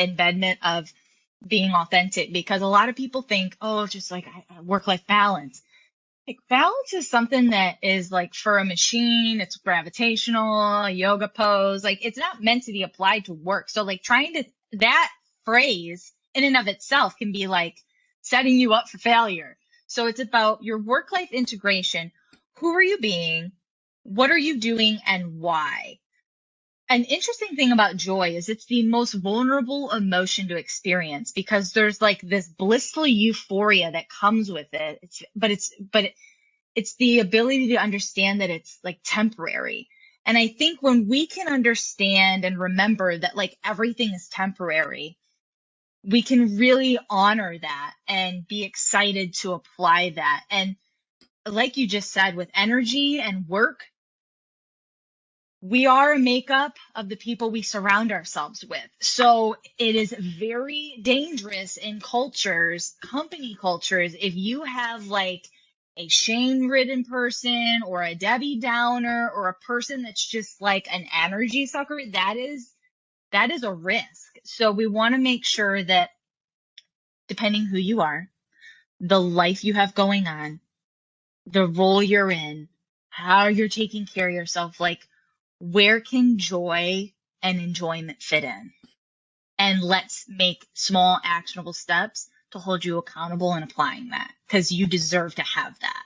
embedment of being authentic, because a lot of people think, oh, it's just like work-life balance. Like balance is something that is like for a machine, it's gravitational, a yoga pose. Like it's not meant to be applied to work. So like that phrase in and of itself can be like setting you up for failure. So it's about your work-life integration. Who are you being? What are you doing and why? An interesting thing about joy is it's the most vulnerable emotion to experience, because there's like this blissful euphoria that comes with it. It's the ability to understand that it's like temporary. And I think when we can understand and remember that like everything is temporary, we can really honor that and be excited to apply that. And like you just said, with energy and work, we are a makeup of the people we surround ourselves with. So it is very dangerous in cultures, company cultures, if you have like a shame-ridden person or a Debbie Downer or a person that's just like an energy sucker, that is a risk. So we want to make sure that depending who you are, the life you have going on, the role you're in, how you're taking care of yourself, like where can joy and enjoyment fit in? And let's make small actionable steps to hold you accountable in applying that, because you deserve to have that.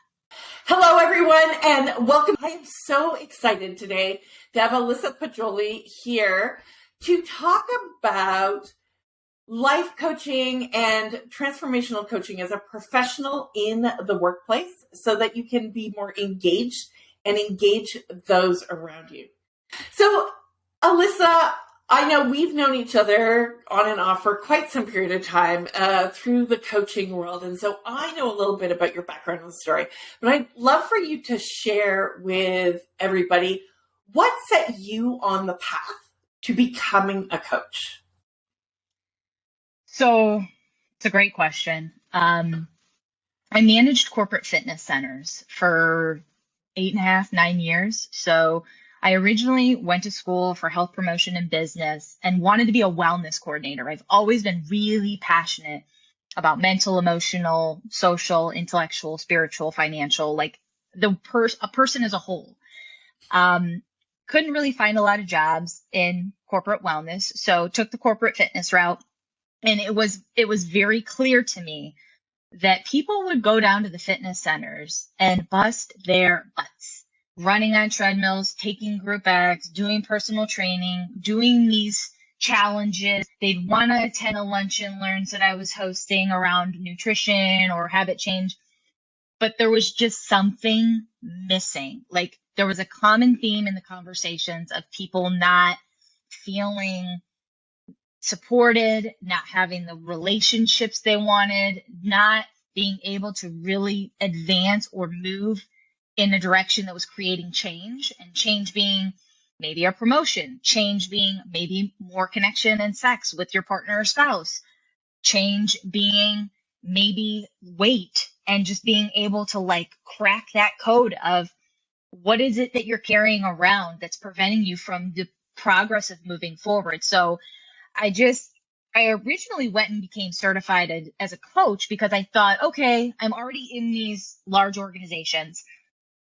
Hello, everyone, and welcome. I am so excited today to have Alyssa Poggioli here to talk about life coaching and transformational coaching as a professional in the workplace so that you can be more engaged and engage those around you. So, Alyssa, I know we've known each other on and off for quite some period of time through the coaching world. And so I know a little bit about your background and story, but I'd love for you to share with everybody what set you on the path to becoming a coach. So it's a great question. I managed corporate fitness centers for 8.5, 9 years. So I originally went to school for health promotion and business and wanted to be a wellness coordinator. I've always been really passionate about mental, emotional, social, intellectual, spiritual, financial, like a person as a whole. Couldn't really find a lot of jobs in corporate wellness, so took the corporate fitness route. And it was very clear to me that people would go down to the fitness centers and bust their butts, running on treadmills, taking group X, doing personal training, doing these challenges. They'd want to attend a lunch and learns that I was hosting around nutrition or habit change. But there was just something missing. Like there was a common theme in the conversations of people not feeling supported, not having the relationships they wanted, not being able to really advance or move in a direction that was creating change, and change being maybe a promotion, change being maybe more connection and sex with your partner or spouse, change being maybe weight and just being able to like crack that code of what is it that you're carrying around that's preventing you from the progress of moving forward. So I originally went and became certified as a coach because I thought, okay, I'm already in these large organizations.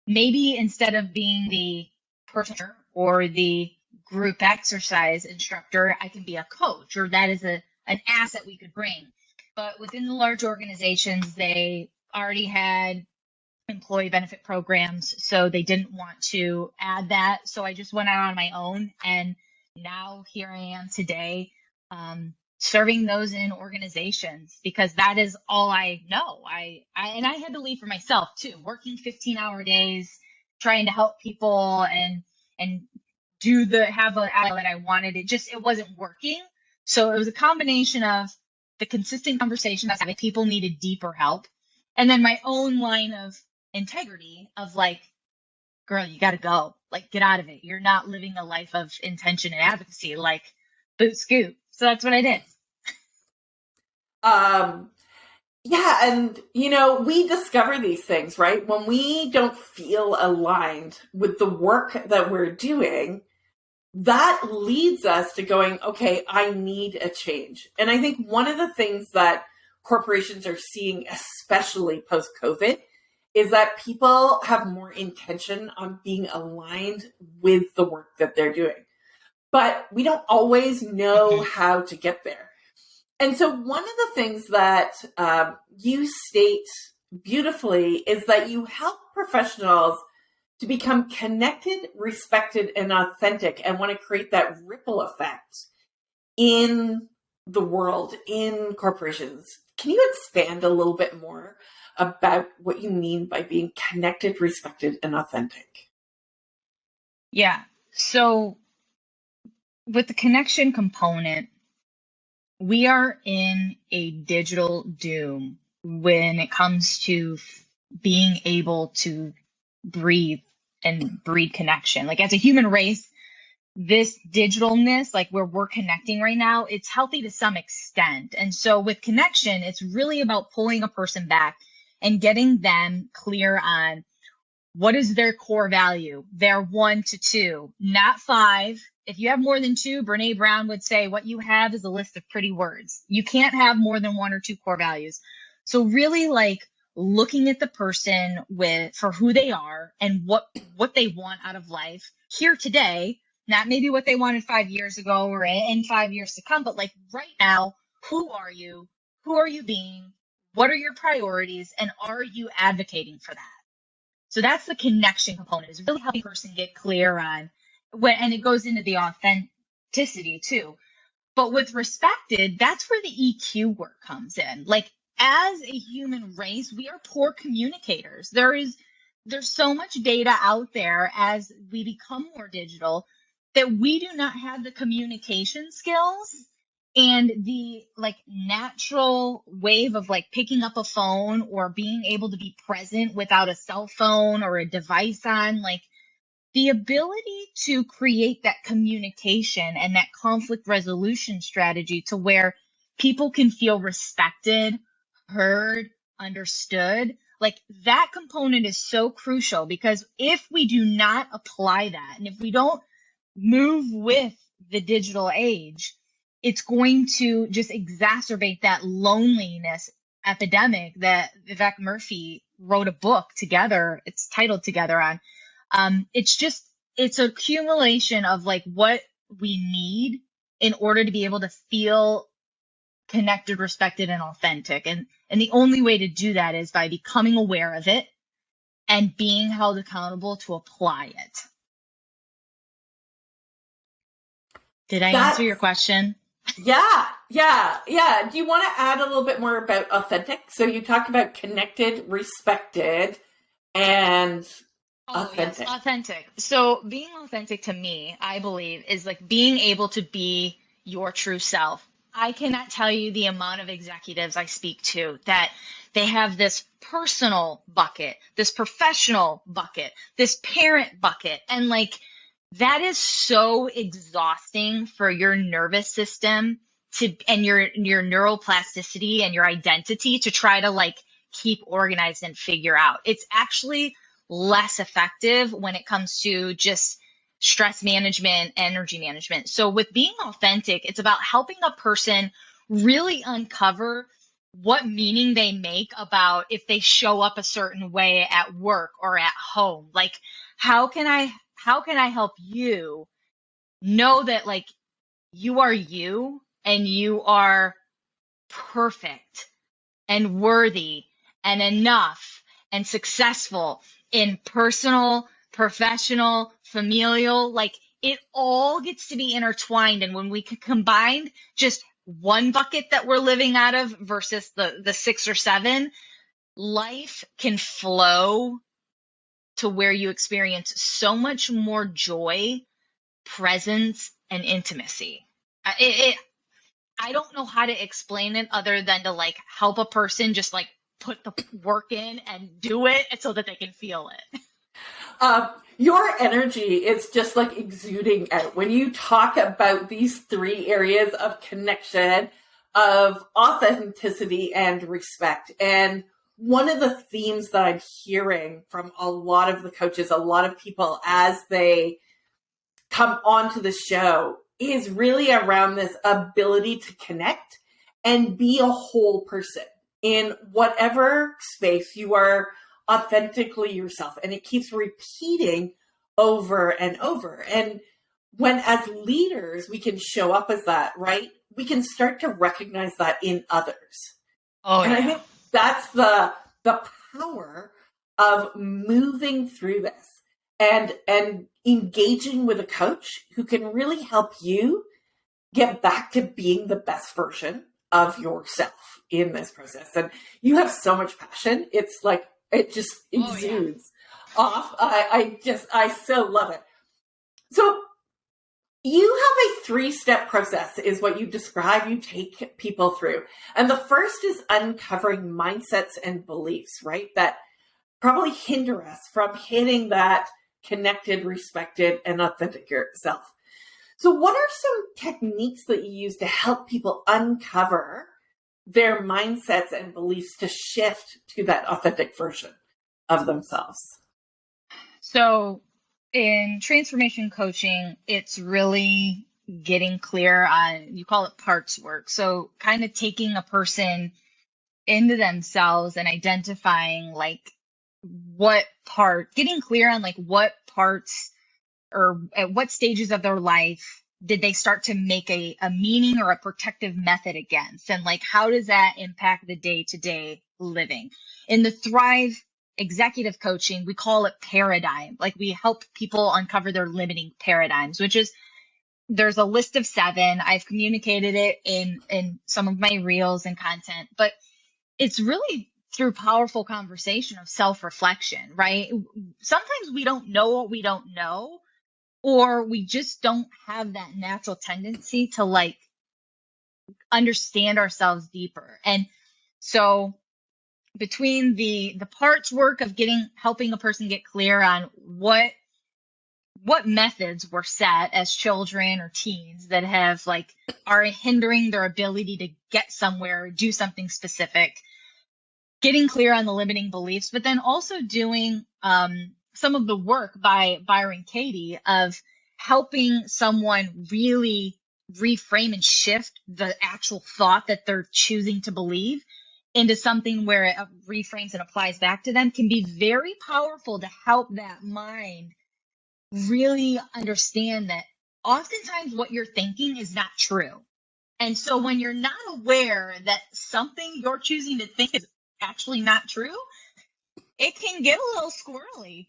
Maybe instead of being the person or the group exercise instructor, I can be a coach, or that is an asset we could bring. But within the large organizations, they already had employee benefit programs, so they didn't want to add that. So I just went out on my own, and now here I am today, serving those in organizations, because that is all I know. I had to leave for myself too, working 15-hour days, trying to help people and have an outlet I wanted. It wasn't working. So it was a combination of the consistent conversation I was having, people needed deeper help, and then my own line of integrity of like, girl, you got to go, like, get out of it. You're not living a life of intention and advocacy, like boot scoot. So that's what I did. Yeah. And, we discover these things, right? When we don't feel aligned with the work that we're doing, that leads us to going, okay, I need a change. And I think one of the things that corporations are seeing, especially post-COVID, is that people have more intention on being aligned with the work that they're doing. But we don't always know how to get there. And so one of the things that you state beautifully is that you help professionals to become connected, respected, and authentic, and want to create that ripple effect in the world, in corporations. Can you expand a little bit more about what you mean by being connected, respected, and authentic? Yeah. So with the connection component, we are in a digital doom when it comes to being able to breathe and breed connection. Like as a human race, this digitalness, like where we're connecting right now, it's healthy to some extent. And so with connection, it's really about pulling a person back and getting them clear on what is their core value, their 1 to 2, not 5. If you have more than 2, Brene Brown would say what you have is a list of pretty words. You can't have more than 1 or 2 core values. So really like looking at the person for who they are and what they want out of life here today, not maybe what they wanted 5 years ago or in 5 years to come, but like right now, who are you? Who are you being? What are your priorities? And are you advocating for that? So that's the connection component, is really helping a person get clear on and it goes into the authenticity too. But with respected, that's where the EQ work comes in. Like as a human race, we are poor communicators. There's so much data out there as we become more digital that we do not have the communication skills and the like natural wave of like picking up a phone or being able to be present without a cell phone or a device on, like the ability to create that communication and that conflict resolution strategy to where people can feel respected, heard, understood. Like that component is so crucial, because if we do not apply that and if we don't move with the digital age, it's going to just exacerbate that loneliness epidemic that Vivek Murphy wrote a book together. It's titled Together on. It's an accumulation of like what we need in order to be able to feel connected, respected, and authentic. And the only way to do that is by becoming aware of it and being held accountable to apply it. Did I answer your question? Yeah. Do you want to add a little bit more about authentic? So you talked about connected, respected, and authentic. Yes, authentic. So being authentic to me, I believe, is like being able to be your true self. I cannot tell you the amount of executives I speak to that they have this personal bucket, this professional bucket, this parent bucket, and like that is so exhausting for your nervous system and your neuroplasticity and your identity to try to like keep organized and figure out. It's actually less effective when it comes to just stress management, energy management. So with being authentic, it's about helping a person really uncover what meaning they make about if they show up a certain way at work or at home. Like, how can I help you know that like you are you and you are perfect and worthy and enough and successful in personal, professional, familial, like it all gets to be intertwined. And when we can combine just one bucket that we're living out of versus the 6 or 7, life can flow to where you experience so much more joy, presence, and intimacy. I don't know how to explain it other than to like help a person just like put the work in and do it so that they can feel it. Your energy is just like exuding out when you talk about these 3 areas of connection, of authenticity and respect. And one of the themes that I'm hearing from a lot of the coaches, a lot of people as they come onto the show is really around this ability to connect and be a whole person in whatever space you are authentically yourself. And it keeps repeating over and over. And when as leaders, we can show up as that, right? We can start to recognize that in others. Oh, and yeah. I think that's the power of moving through this and engaging with a coach who can really help you get back to being the best version of yourself in this process. And you have so much passion. It's like, it just exudes off. I so love it. So you have a 3-step process is what you describe you take people through. And the first is uncovering mindsets and beliefs, right? That probably hinder us from hitting that connected, respected, and authentic self. So what are some techniques that you use to help people uncover their mindsets and beliefs to shift to that authentic version of themselves? So in transformation coaching, it's really getting clear on, you call it parts work. So kind of taking a person into themselves and identifying like getting clear on like what parts or at what stages of their life did they start to make a meaning or a protective method against? And like, how does that impact the day-to-day living? In the Thrive executive coaching, we call it paradigm. Like we help people uncover their limiting paradigms, which is, there's a list of 7. I've communicated it in some of my reels and content, but it's really through powerful conversation of self-reflection, right? Sometimes we don't know what we don't know, or we just don't have that natural tendency to like understand ourselves deeper. And so between the parts work of helping a person get clear on what methods were set as children or teens that have like are hindering their ability to get somewhere or do something specific, getting clear on the limiting beliefs, but then also doing some of the work by Byron Katie of helping someone really reframe and shift the actual thought that they're choosing to believe into something where it reframes and applies back to them, can be very powerful to help that mind really understand that oftentimes what you're thinking is not true. And so when you're not aware that something you're choosing to think is actually not true, it can get a little squirrely.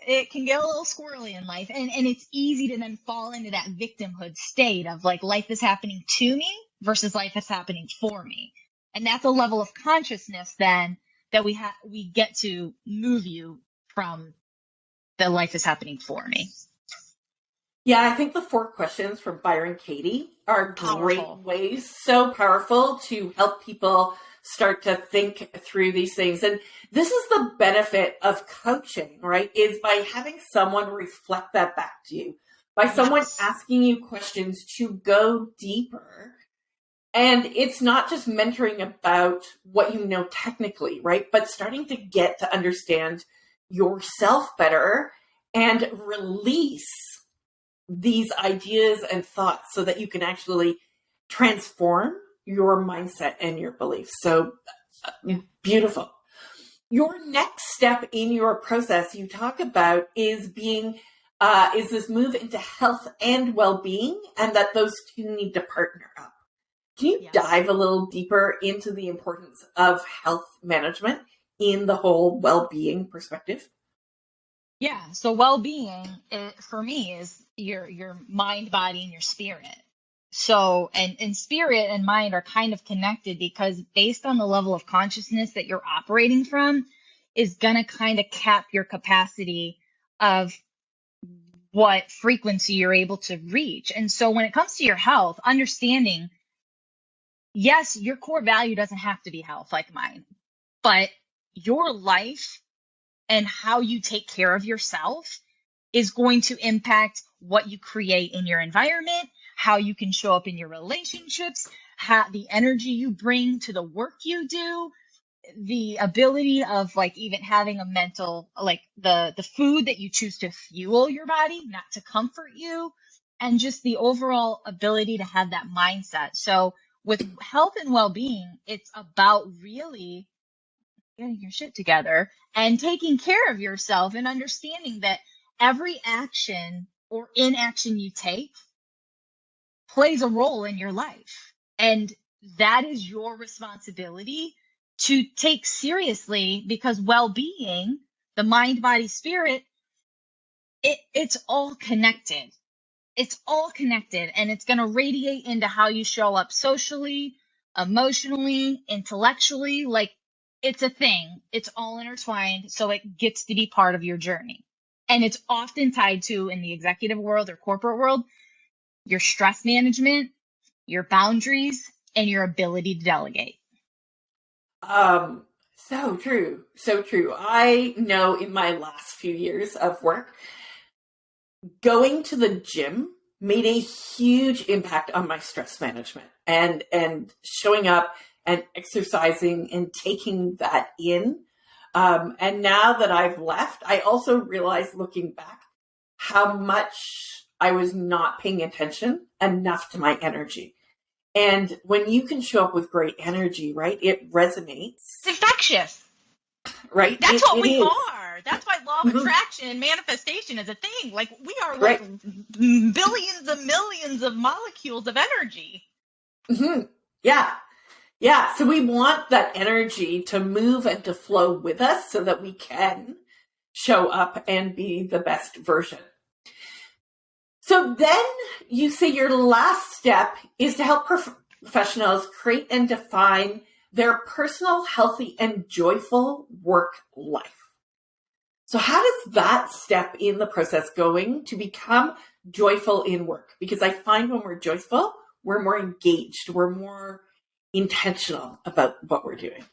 It can get a little squirrely in life. And it's easy to then fall into that victimhood state of like, life is happening to me versus life is happening for me. And that's a level of consciousness then that we get to move you from the life is happening for me. Yeah, I think the 4 questions from Byron Katie are Powerful. great ways, so powerful to help people start to think through these things. And this is the benefit of coaching, right? Is by having someone reflect that back to you, by someone asking you questions to go deeper. And it's not just mentoring about what you know technically, right? But starting to get to understand yourself better and release these ideas and thoughts so that you can actually transform your mindset and your beliefs. So beautiful. Your next step in your process you talk about is this move into health and well-being, and that those two need to partner up. Can you dive a little deeper into the importance of health management in the whole well-being perspective? Yeah. So well-being for me is your mind, body, and your spirit. So, and spirit and mind are kind of connected because based on the level of consciousness that you're operating from is going to kind of cap your capacity of what frequency you're able to reach. And so when it comes to your health, understanding, yes, your core value doesn't have to be health like mine, but your life and how you take care of yourself is going to impact what you create in your environment, how you can show up in your relationships, how the energy you bring to the work you do, the ability of like even having a mental, like the food that you choose to fuel your body, not to comfort you, and just the overall ability to have that mindset. So with health and well-being, it's about really getting your shit together and taking care of yourself and understanding that every action or inaction you take plays a role in your life. And that is your responsibility to take seriously, because well-being, the mind, body, spirit, it's all connected. It's all connected, and it's going to radiate into how you show up socially, emotionally, intellectually. Like, it's a thing. It's all intertwined, so it gets to be part of your journey. And it's often tied to, in the executive world or corporate world, your stress management, your boundaries, and your ability to delegate. So true. So true. I know in my last few years of work, going to the gym made a huge impact on my stress management, and showing up and exercising and taking that in. And now that I've left, I also realized, looking back, how much I was not paying attention enough to my energy. And when you can show up with great energy, right, it resonates. It's infectious. Right? That's what we is. are. That's why law of attraction and manifestation is a thing. Like, we are like billions of millions of molecules of energy. Mm-hmm. Yeah. Yeah. So we want that energy to move and to flow with us so that we can show up and be the best version. So then you say your last step is to help professionals create and define their personal, healthy, and joyful work life. So how does that step in the process going to become joyful in work? Because I find when we're joyful, we're more engaged, we're more intentional about what we're doing.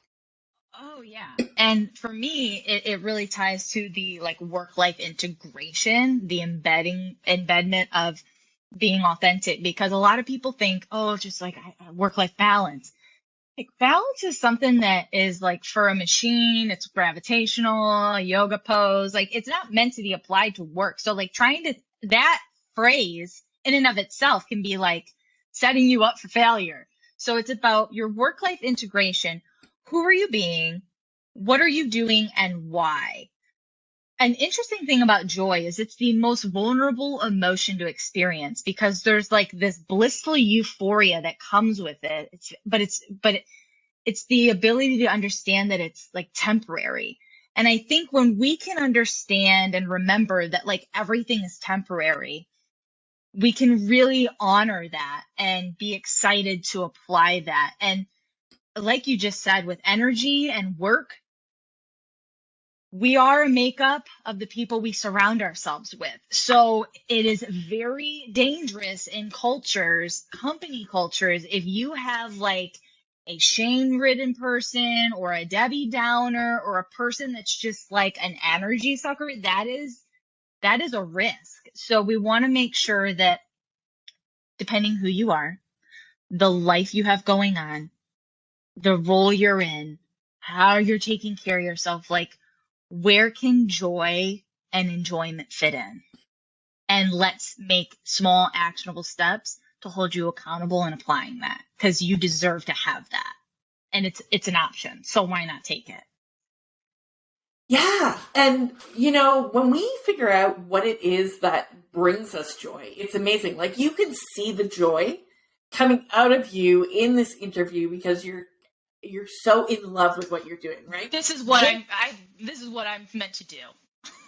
Oh, yeah. And for me, it really ties to the like work-life integration, the embedment of being authentic, because a lot of people think, oh, just like work-life balance. Like, balance is something that is like for a machine, it's gravitational, a yoga pose. Like, it's not meant to be applied to work. So like that phrase in and of itself can be like setting you up for failure. So it's about your work-life integration. Who are you being? What are you doing, and why? An interesting thing about joy is it's the most vulnerable emotion to experience, because there's like this blissful euphoria that comes with it. It's the ability to understand that it's like temporary. And I think when we can understand and remember that like everything is temporary, we can really honor that and be excited to apply that. And like you just said, with energy and work, we are a makeup of the people we surround ourselves with. So it is very dangerous in cultures, company cultures, if you have like a shame-ridden person or a Debbie Downer or a person that's just like an energy sucker, that is a risk. So we want to make sure that, depending who you are, the life you have going on, the role you're in, how you're taking care of yourself, like, where can joy and enjoyment fit in? And let's make small actionable steps to hold you accountable in applying that, because you deserve to have that. And it's an option. So why not take it? Yeah. And, when we figure out what it is that brings us joy, it's amazing. Like, you can see the joy coming out of you in this interview because you're so in love with what you're doing, right? This is what I'm meant to do.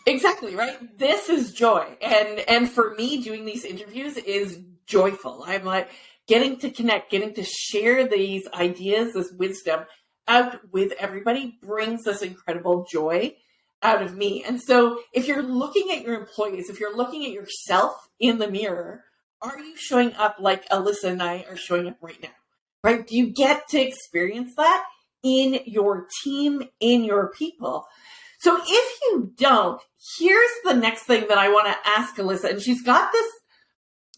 Exactly, right? This is joy. And for me, doing these interviews is joyful. I'm like getting to connect, getting to share these ideas, this wisdom out with everybody brings this incredible joy out of me. And so if you're looking at your employees, if you're looking at yourself in the mirror, are you showing up like Alyssa and I are showing up right now? Right? Do you get to experience that in your team, in your people? So if you don't, here's the next thing that I want to ask Alyssa. And she's got this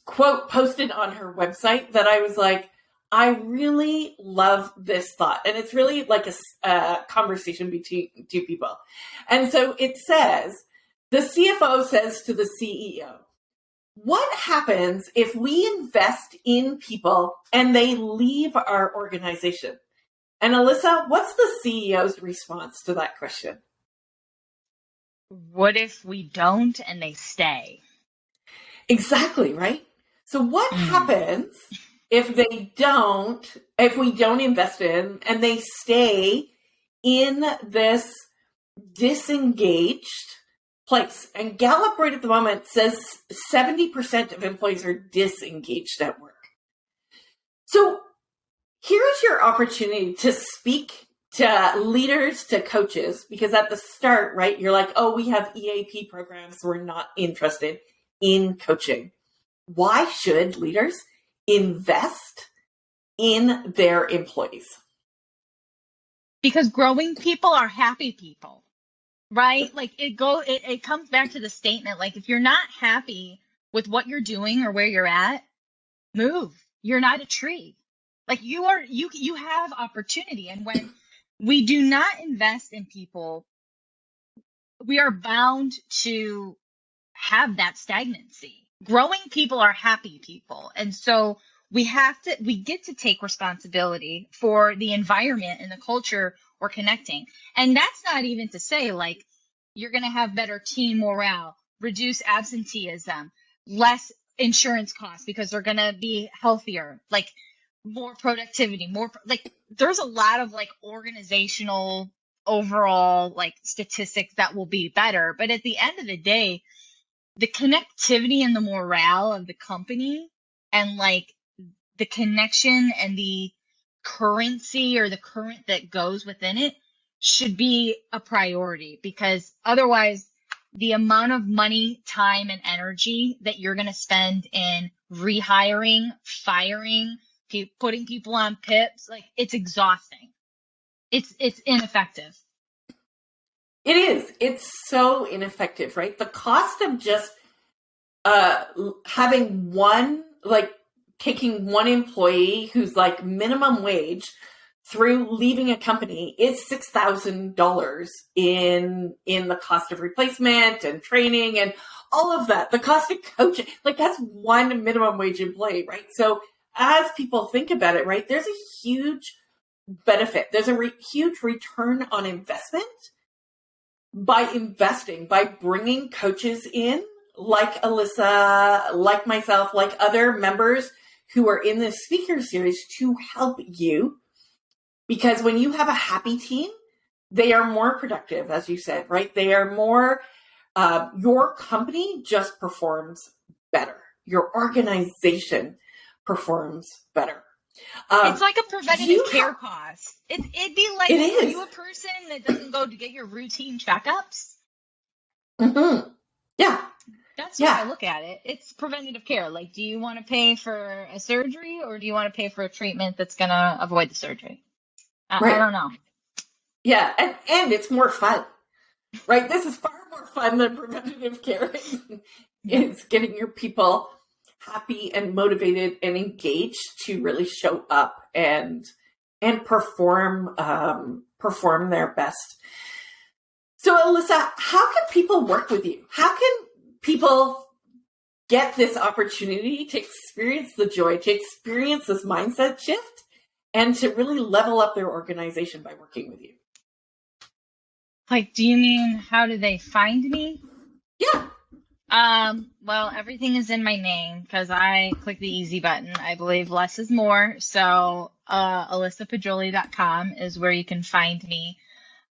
quote posted on her website that I was like, I really love this thought. And it's really like a conversation between two people. And so it says, the CFO says to the CEO, What happens if we invest in people and they leave our organization? And Alyssa, what's the CEO's response to that question? What if we don't and they stay? Exactly, right? So what Mm. happens if we don't invest in and they stay in this disengaged place? And Gallup right at the moment says 70% of employees are disengaged at work. So here's your opportunity to speak to leaders, to coaches, because at the start, right, you're like, oh, we have EAP programs. We're not interested in coaching. Why should leaders invest in their employees? Because growing people are happy people, right? Like it comes back to the statement, like if you're not happy with what you're doing or where you're at, move. You're not a tree. Like you have opportunity. And when we do not invest in people, we are bound to have that stagnancy. Growing people are happy people. And so we get to take responsibility for the environment and the culture we're connecting. And that's not even to say like you're going to have better team morale, reduce absenteeism, less insurance costs because they're going to be healthier, like more productivity, like there's a lot of like organizational overall like statistics that will be better. But at the end of the day, the connectivity and the morale of the company and like the connection and the currency or the current that goes within it should be a priority, because otherwise the amount of money, time, and energy that you're going to spend in rehiring, firing, putting people on pips, like it's exhausting. It's ineffective. It is. It's so ineffective, right? The cost of just having taking one employee who's like minimum wage through leaving a company is $6,000 in the cost of replacement and training and all of that. The cost of coaching, like that's one minimum wage employee, right? So as people think about it, right, there's a huge benefit. There's a huge return on investment by investing, by bringing coaches in like Alyssa, like myself, like other members who are in this speaker series to help you. Because when you have a happy team, they are more productive, as you said, right? They are more, your company just performs better. Your organization performs better. It's like a preventative care cost. It'd be like, are you a person that doesn't go to get your routine checkups? Mm-hmm. Yeah. That's how I look at it. It's preventative care. Like, do you want to pay for a surgery or do you want to pay for a treatment that's going to avoid the surgery? Right. I don't know. Yeah. And it's more fun, right? This is far more fun than preventative care. It's getting your people happy and motivated and engaged to really show up and perform their best. So Alyssa, how can people work with you? How can people get this opportunity to experience the joy, to experience this mindset shift, and to really level up their organization by working with you? Like, do you mean how do they find me? Yeah. Well, everything is in my name because I click the easy button. I believe less is more. So, alyssapoggioli.com is where you can find me,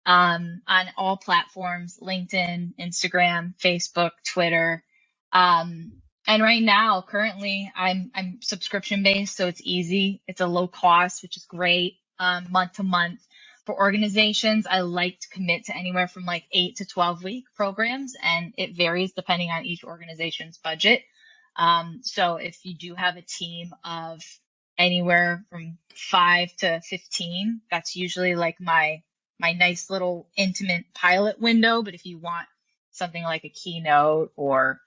on all platforms, LinkedIn, Instagram, Facebook, Twitter. And right now, currently, I'm subscription based, so it's easy. It's a low cost, which is great, month to month. For organizations, I like to commit to anywhere from like 8 to 12 week programs, and it varies depending on each organization's budget. So if you do have a team of anywhere from 5 to 15, that's usually like my nice little intimate pilot window. But if you want something like a keynote or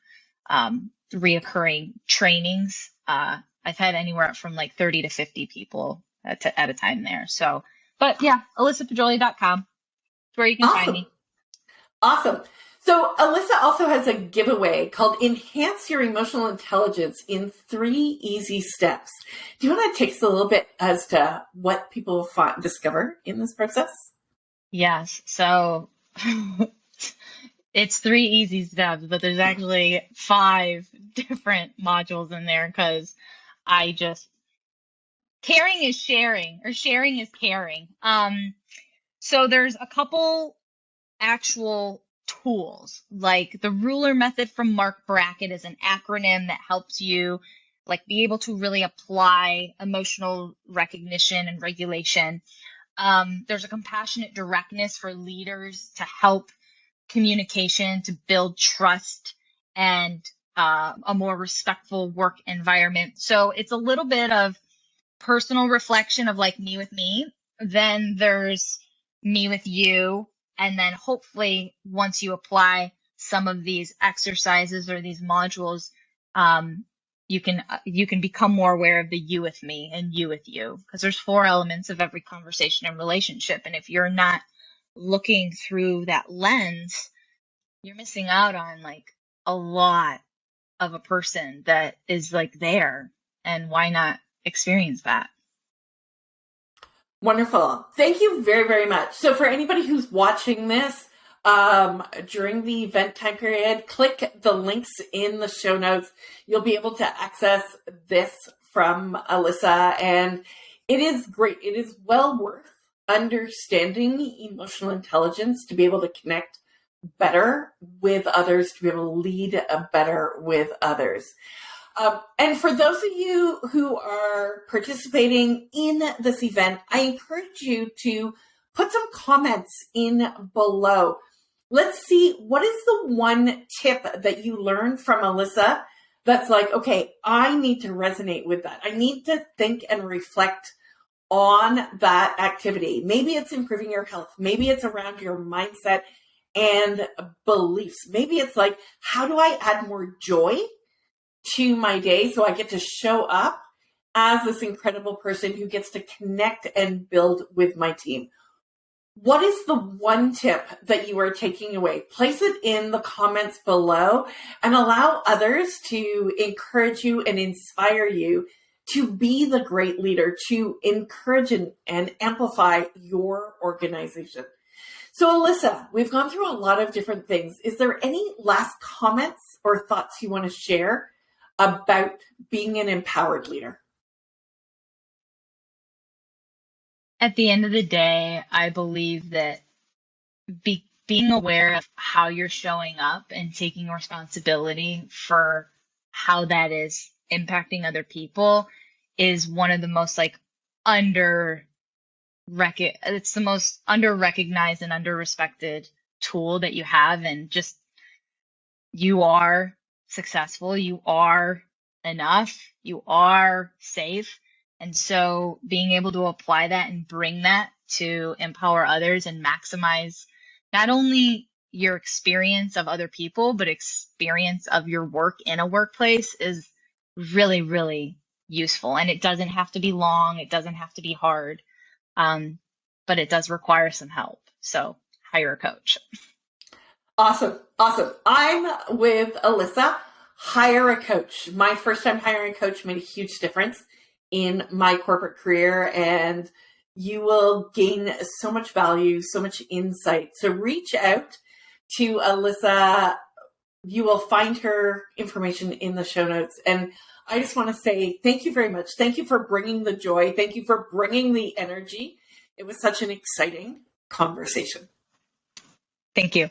reoccurring trainings, I've had anywhere from like 30 to 50 people at a time there. So, but yeah, alyssapoggioli.com is where you can find me. Awesome. So Alyssa also has a giveaway called Enhance Your Emotional Intelligence in 3 Easy Steps. Do you want to take us a little bit as to what people discover in this process? Yes. So it's 3 easy steps, but there's actually 5 different modules in there because I just caring is sharing or sharing is caring. So there's a couple actual tools, like the ruler method from Mark Brackett is an acronym that helps you like be able to really apply emotional recognition and regulation. There's a compassionate directness for leaders to help communication, to build trust and a more respectful work environment. So it's a little bit of personal reflection of like me with me. Then there's me with you. And then hopefully once you apply some of these exercises or these modules, you can become more aware of the you with me and you with you, because there's 4 elements of every conversation and relationship. And if you're not looking through that lens, you're missing out on like a lot of a person that is like there. And why not experience that? Wonderful. Thank you very, very much. So for anybody who's watching this during the event time period, click the links in the show notes. You'll be able to access this from Alyssa, and it is great. It is well worth understanding emotional intelligence to be able to connect better with others, to be able to lead better with others. And for those of you who are participating in this event, I encourage you to put some comments in below. Let's see, what is the one tip that you learned from Alyssa that's like, okay, I need to resonate with that. I need to think and reflect on that activity. Maybe it's improving your health. Maybe it's around your mindset and beliefs. Maybe it's like, how do I add more joy to my day so I get to show up as this incredible person who gets to connect and build with my team? What is the one tip that you are taking away? Place it in the comments below and allow others to encourage you and inspire you to be the great leader, to encourage and amplify your organization. So Alyssa, we've gone through a lot of different things. Is there any last comments or thoughts you want to share about being an empowered leader? At the end of the day, I believe that being aware of how you're showing up and taking responsibility for how that is impacting other people is one of the most like it's the most under recognized and under respected tool that you have. And just you are successful, you are enough, you are safe. And so being able to apply that and bring that to empower others and maximize not only your experience of other people, but experience of your work in a workplace is really, really useful. And it doesn't have to be long, it doesn't have to be hard, but it does require some help. So hire a coach. Awesome. Awesome. I'm with Alyssa. Hire a coach. My first time hiring a coach made a huge difference in my corporate career, and you will gain so much value, so much insight. So reach out to Alyssa. You will find her information in the show notes. And I just want to say thank you very much. Thank you for bringing the joy. Thank you for bringing the energy. It was such an exciting conversation. Thank you.